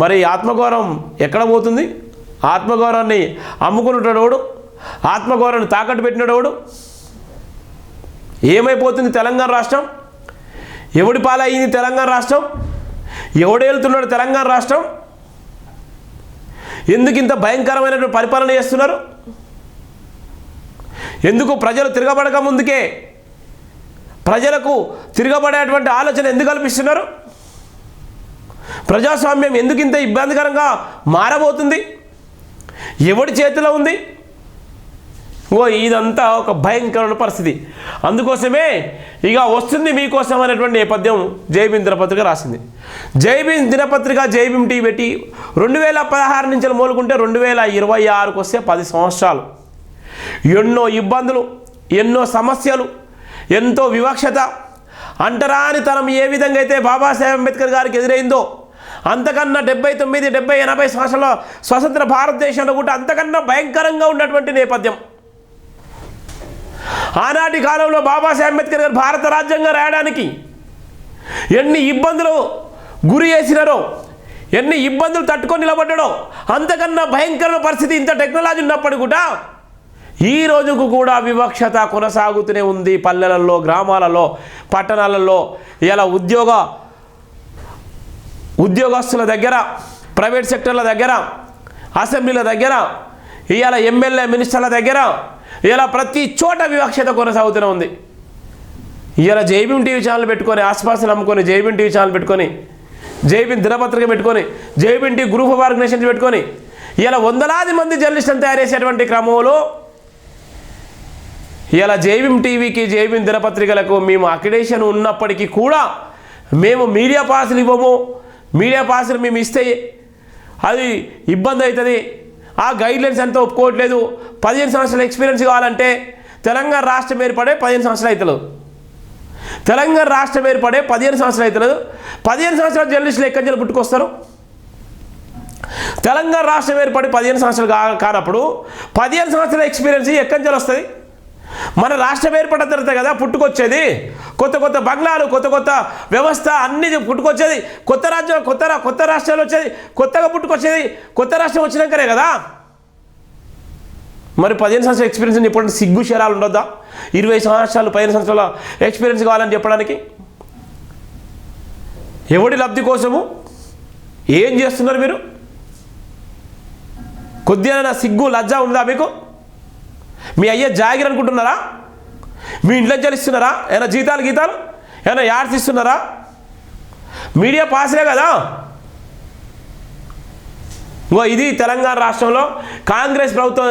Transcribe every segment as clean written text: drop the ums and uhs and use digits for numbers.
మరి ఆత్మగౌరవం ఎక్కడ పోతుంది? ఆత్మగౌరవాన్ని అమ్ముకున్నటోడు, ఆత్మగౌరవాన్ని తాకట్టు పెట్టినోడు. ఏమైపోతుంది తెలంగాణ రాష్ట్రం? ఎవడి పాలయ్యింది తెలంగాణ రాష్ట్రం? ఎవడు వెళ్తున్నాడు తెలంగాణ రాష్ట్రం? ఎందుకు ఇంత భయంకరమైనటువంటి పరిపాలన చేస్తున్నారు? ఎందుకు ప్రజలు తిరగబడక ముందుకే ప్రజలకు తిరగబడేటువంటి ఆలోచన ఎందుకు కల్పిస్తున్నారు? ప్రజాస్వామ్యం ఎందుకు ఇంత ఇబ్బందికరంగా మారబోతుంది? ఎవడి చేతిలో ఉంది? ఇదంతా ఒక భయంకరమైన పరిస్థితి. అందుకోసమే ఇక వస్తుంది మీకోసం అనేటువంటి నేపథ్యం జై భీమ్ దినపత్రిక రాసింది. జై భీమ్ దినపత్రిక జై భీమ్ టీవీ పెట్టి 2016 నుంచి మొదలుకుంటే 2026కు వస్తే 10 సంవత్సరాలు. ఎన్నో ఇబ్బందులు, ఎన్నో సమస్యలు, ఎంతో వివక్షత, అంటరానితనం ఏ విధంగా అయితే బాబాసాహెబ్ అంబేద్కర్ గారికి ఎదురైందో అంతకన్నా 79, 70, 80 సంవత్సరాల స్వతంత్ర భారతదేశంలో కూడా అంతకన్నా భయంకరంగా ఉన్నటువంటి నేపథ్యం. ఆనాటి కాలంలో బాబాసాహెబ్ అంబేద్కర్ గారు భారత రాజ్యాంగం రాయడానికి ఎన్ని ఇబ్బందులు గురి చేసినారో, ఎన్ని ఇబ్బందులు తట్టుకొని నిలబడ్డాడో అంతకన్నా భయంకరమైన పరిస్థితి. ఇంత టెక్నాలజీ ఉన్నప్పటికీ కూడా ఈ రోజుకు కూడా వివక్షత కొనసాగుతూనే ఉంది. పల్లెలలో, గ్రామాలలో, పట్టణాలలో ఇలా ఉద్యోగస్తుల దగ్గర, ప్రైవేట్ సెక్టర్ల దగ్గర, అసెంబ్లీల దగ్గర, ఇవాళ ఎమ్మెల్యే మినిస్టర్ల దగ్గర ఇలా ప్రతి చోట వివక్షత కొనసాగుతూనే ఉంది. ఇవాళ జై భీమ్ టీవీ ఛానల్ పెట్టుకొని, ఆస్పాసులు అమ్ముకొని, జై భీమ్ టీవీ ఛానల్ పెట్టుకొని, జై భీమ్ దినపత్రిక పెట్టుకొని, జై Bhim TV group of organisations పెట్టుకొని ఇలా వందలాది మంది జర్నలిస్టులను తయారు చేసేటువంటి క్రమంలో ఇలా జై భీమ్ టీవీకి, జై భీమ్ దినపత్రికలకు మేము అక్రిడేషన్ ఉన్నప్పటికీ కూడా మేము మీడియా పాసులు ఇవ్వము. మీడియా పాసులు మేము ఇస్తే అది ఇబ్బంది అవుతుంది. ఆ గైడ్లైన్స్ అంతా ఒప్పుకోవట్లేదు. 15 సంవత్సరాల ఎక్స్పీరియన్స్ కావాలంటే తెలంగాణ రాష్ట్రం ఏర్పడే 15 సంవత్సరాలు అవుతలేదు. తెలంగాణ రాష్ట్రం ఏర్పడే 15 సంవత్సరాలు అవుతలేదు. 15 సంవత్సరాల జర్నలిస్టులు ఎక్కడి నుంచి పుట్టుకొస్తారు? తెలంగాణ రాష్ట్రం ఏర్పడి 15 సంవత్సరాలు కానప్పుడు 15 సంవత్సరాల ఎక్స్పీరియన్స్ ఎక్కడి నుంచి వస్తుంది? మన రాష్ట్రం ఏర్పడిన తర్వాత కదా పుట్టుకొచ్చేది. కొత్త కొత్త బంగ్లాలు, కొత్త కొత్త వ్యవస్థ అన్నీ పుట్టుకొచ్చేది. కొత్త రాజ్యం, కొత్త రాష్ట్రాలు వచ్చేది, కొత్తగా పుట్టుకొచ్చేది. కొత్త రాష్ట్రం వచ్చినాకనే కదా. మరి 15 సంవత్సరాల ఎక్స్పీరియన్స్ అని చెప్పడానికి సిగ్గు శరాలు ఉండొద్దా? 20 సంవత్సరాలు, 15 సంవత్సరాల ఎక్స్పీరియన్స్ కావాలని చెప్పడానికి ఎవడి లబ్ధి కోసము ఏం చేస్తున్నారు మీరు? కొద్దిగా సిగ్గు లజ్జ ఉందా మీకు? మీ అయ్యే జాగిర్ అనుకుంటున్నారా? మీ ఇంట్లో చలిస్తున్నారా? ఏమైనా జీతాలు ఏమైనా యాడ్స్ ఇస్తున్నారా? మీడియా పాసే కదా. ఇది తెలంగాణ రాష్ట్రంలో కాంగ్రెస్ ప్రభుత్వం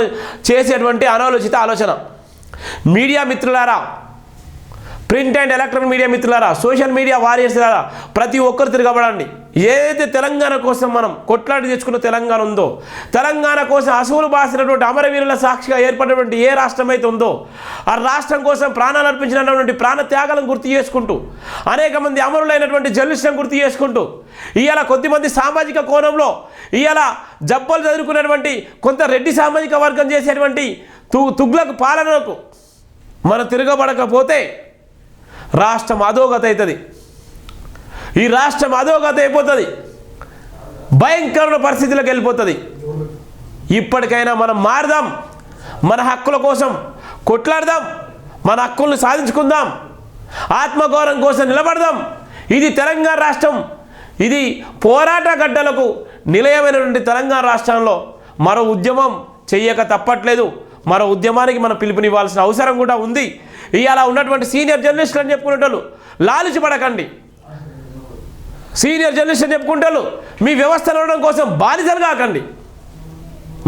చేసేటువంటి అనాలోచిత ఆలోచన. మీడియా మిత్రులారా, ప్రింట్ అండ్ ఎలక్ట్రానిక్ మీడియా మిత్రులారా, సోషల్ మీడియా వారియర్స్ లారా, ప్రతి ఒక్కరు తిరగబడండి. ఏదైతే తెలంగాణ కోసం మనం కొట్లాడి తెచ్చుకున్న తెలంగాణ ఉందో, తెలంగాణ కోసం అసువులు బాసినటువంటి అమరవీరుల సాక్షిగా ఏర్పడినటువంటి ఏ రాష్ట్రం అయితే ఉందో ఆ రాష్ట్రం కోసం ప్రాణాలు అర్పించినటువంటి ప్రాణ త్యాగాలను గుర్తు చేసుకుంటూ, అనేక మంది అమరులైనటువంటి జర్నలిస్టులను గుర్తు చేసుకుంటూ, ఇవాళ కొద్దిమంది సామాజిక కోణంలో ఇవాళ జబ్బలు చదువుకున్నటువంటి కొంత రెడ్డి సామాజిక వర్గం చేసేటువంటి తుగ్లక్ పాలనకు మనం తిరగబడకపోతే రాష్ట్రం అధోగతి అవుతుంది. ఈ రాష్ట్రం అధోగతి అయిపోతుంది, భయంకరమైన పరిస్థితులకు వెళ్ళిపోతుంది. ఇప్పటికైనా మనం మారదాం, మన హక్కుల కోసం కొట్లాడదాం, మన హక్కులను సాధించుకుందాం, ఆత్మగౌరవం కోసం నిలబడదాం. ఇది తెలంగాణ రాష్ట్రం, ఇది పోరాట గడ్డలకు నిలయమైనటువంటి తెలంగాణ రాష్ట్రంలో మరో ఉద్యమం చెయ్యక తప్పట్లేదు. మరో ఉద్యమానికి మనం పిలుపునివ్వాల్సిన అవసరం కూడా ఉంది. ఇవాళ ఉన్నటువంటి సీనియర్ జర్నలిస్టులు అని చెప్పుకునేటోళ్ళు లాలుచి పడకండి. సీనియర్ జర్నలిస్ట్ అని చెప్పుకుంటారు, మీ వ్యవస్థ నడవడం కోసం బానిసలు కాకండి.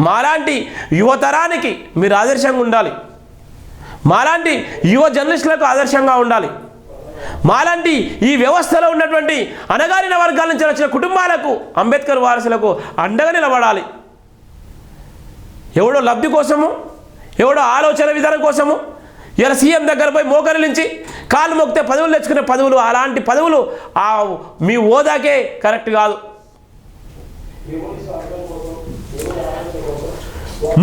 మాలాంటి యువతరానికి మీరు ఆదర్శంగా ఉండాలి. మాలాంటి యువ జర్నలిస్టులకు ఆదర్శంగా ఉండాలి. మాలాంటి ఈ వ్యవస్థలో ఉన్నటువంటి అణగారిన వర్గాల నుంచి వచ్చిన కుటుంబాలకు, అంబేద్కర్ వారసులకు అండగా నిలబడాలి. ఎవడో లబ్ధి కోసము, ఎవడో ఆలోచన విధానం కోసము ఇలా సీఎం దగ్గర పోయి మోకరిలించి కాలు మొక్కితే పదవులు తెచ్చుకునే పదవులు, అలాంటి పదవులు మీ హోదాకే కరెక్ట్ కాదు.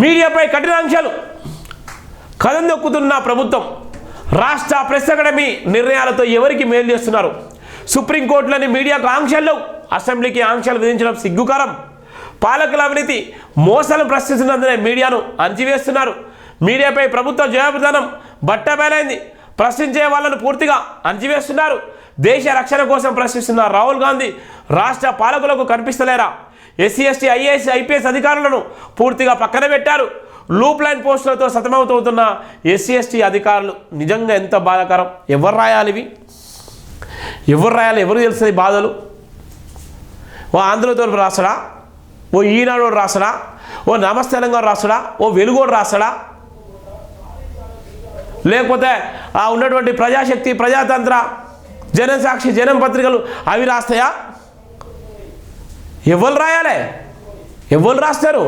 మీడియాపై కఠిన ఆంక్షలు కథం దొక్కుతున్న ప్రభుత్వం, రాష్ట్ర ప్రెస్ అకాడమీ నిర్ణయాలతో ఎవరికి మేలు చేస్తున్నారు? సుప్రీంకోర్టులోని మీడియాకు ఆంక్షలు అసెంబ్లీకి ఆంక్షలు విధించడం సిగ్గుకరం. పాలకుల అవినీతి మోసాలను ప్రశ్నిస్తున్నందునే మీడియాను అణచివేస్తున్నారు. మీడియాపై ప్రభుత్వ జవాబుదానం బట్టబయలైంది. ప్రశ్నించే వాళ్ళను పూర్తిగా అణచివేస్తున్నారు. దేశ రక్షణ కోసం ప్రశ్నిస్తున్న రాహుల్ గాంధీ రాష్ట్ర పాలకులకు కనిపిస్తలేరా? ఎస్సీ ఎస్టీ ఐఏఎస్ ఐపీఎస్ అధికారులను పూర్తిగా పక్కన పెట్టారు. లూప్ లైన్ పోస్టులతో సతమతమవుతున్న ఎస్సీ ఎస్టీ అధికారులు నిజంగా ఎంత బాధాకరం. ఎవరు రాయాలి ఇవి? ఎవరు రాయాలి? ఎవరు తెలుస్తుంది బాధలు? ఓ ఆంధ్రజ్యోతి రాస్తాడా? ఓ ఈనాడు రాస్తాడా? ఓ నమస్తే తెలంగాణ రాస్తాడా? ఓ వెలుగోడు రాస్తాడా? లేకపోతే ఆ ఉన్నటువంటి ప్రజాశక్తి, ప్రజాతంత్ర, జనసాక్షి, జనం పత్రికలు అవి రాస్తాయా? ఎవరు రాయాలి? ఎవరు రాస్తారు?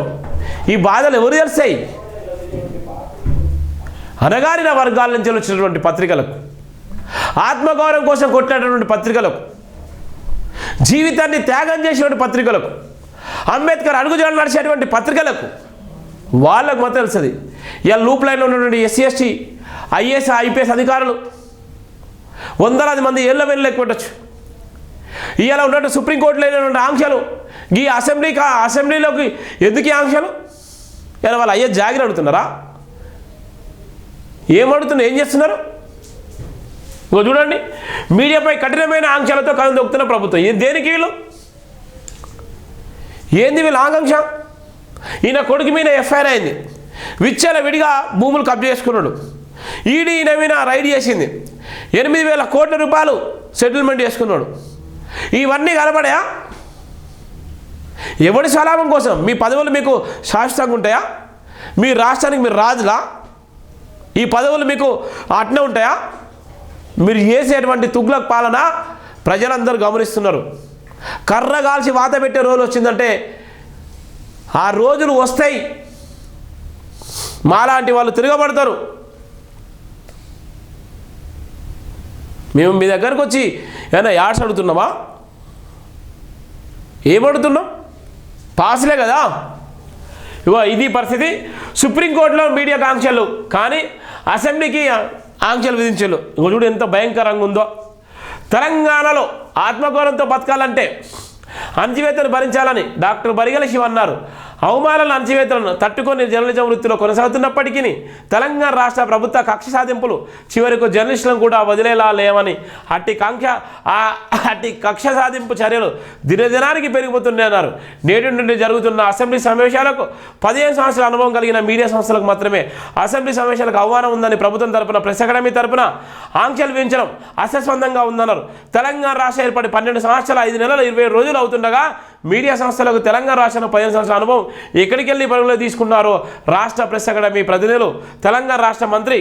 ఈ బాధలు ఎవరు తెలుస్తాయి? అనగారిన వర్గాల నుంచి వచ్చినటువంటి పత్రికలకు, ఆత్మగౌరవం కోసం కొట్టినటువంటి పత్రికలకు, జీవితాన్ని త్యాగం చేసినటువంటి పత్రికలకు, అంబేద్కర్ అడుగుజాడలు నడిచేటువంటి పత్రికలకు వాళ్ళకు మాత్రం తెలుస్తుంది. ఇలా లూప్ లైన్లో ఉన్నటువంటి ఎస్సీ ఎస్టీ ఐఏఎస్ ఐపీఎస్ అధికారులు వందలాది మంది ఏళ్ళ వెళ్ళి పెట్టచ్చు. ఇవాళ ఉన్నట్టు సుప్రీంకోర్టులో అయినటువంటి ఆంక్షలు ఈ అసెంబ్లీలోకి ఎందుకు ఆంక్షలు? ఇలా వాళ్ళు అయ్యే జాగిరి అడుగుతున్నారా? ఏమడుగుతున్నారు? ఏం చేస్తున్నారు? ఇంకో చూడండి, మీడియాపై కఠినమైన ఆంక్షలతో కథం దొక్కుతున్న ప్రభుత్వం. ఇది దేనికి? వీళ్ళు ఏంది వీళ్ళ ఆకాంక్ష? ఈయన కొడుకు మీద ఎఫ్ఐఆర్ అయింది. విచ్చల విడిగా భూములు కబ్జా చేసుకున్నాడు. ఈడీ ఈయన మీద రైడ్ చేసింది. 8,000 కోట్ల రూపాయలు సెటిల్మెంట్ చేసుకున్నాడు. ఇవన్నీ కనబడాయా? ఎవడి స్వలాభం కోసం? మీ పదవులు మీకు శాశ్వతంగా ఉంటాయా? మీ రాష్ట్రానికి మీరు రాజులా? ఈ పదవులు మీకు అట్నే ఉంటాయా? మీరు చేసేటువంటి తుగ్లక్ పాలన ప్రజలందరూ గమనిస్తున్నారు. కర్ర కాల్చి వాత పెట్టే రోజు వచ్చిందంటే ఆ రోజులు వస్తాయి. మాలాంటి వాళ్ళు తిరగబడతారు. మేము మీ దగ్గరకు వచ్చి ఏమైనా యాడ్స్ అడుగుతున్నామా? ఏమడుగుతున్నాం? పాసులే కదా. ఇగో ఇది పరిస్థితి. సుప్రీంకోర్టులో మీడియాకు ఆంక్షలు, కానీ అసెంబ్లీకి ఆంక్షలు విధించారు. ఇంకో చూడు ఎంత భయంకరంగా ఉందో. తెలంగాణలో ఆత్మగౌరవంతో బతకాలంటే అణచివేతను భరించాలని డాక్టర్ బరిగెల శివ అన్నారు. అవమానాలను, అణచివేతలను తట్టుకొని జర్నలిజం వృత్తిలో కొనసాగుతున్నప్పటికీ తెలంగాణ రాష్ట్ర ప్రభుత్వ కక్ష సాధింపులు చివరకు జర్నలిస్టులను కూడా వదిలేలా లేవని, అట్టి కక్ష సాధింపు చర్యలు దినదినానికి పెరిగిపోతున్నాయన్నారు. నేటి నుండి జరుగుతున్న అసెంబ్లీ సమావేశాలకు 15 సంవత్సరాల అనుభవం కలిగిన మీడియా సంస్థలకు మాత్రమే అసెంబ్లీ సమావేశాలకు ఆహ్వానం ఉందని ప్రభుత్వం తరపున ప్రెస్ అకాడమీ తరపున ఆంక్షలు విధించడం అసస్పందంగా ఉందన్నారు. తెలంగాణ రాష్ట్రం ఏర్పడి 12 సంవత్సరాల 5 నెలల 20 రోజులు అవుతుండగా మీడియా సంస్థలకు తెలంగాణ రాష్ట్రంలో 15 సంవత్సరాల అనుభవం ఎక్కడికి వెళ్ళి పరుగులో తీసుకున్నారో రాష్ట్ర ప్రెస్ అకాడమీ ప్రతినిధులు, తెలంగాణ రాష్ట్ర మంత్రి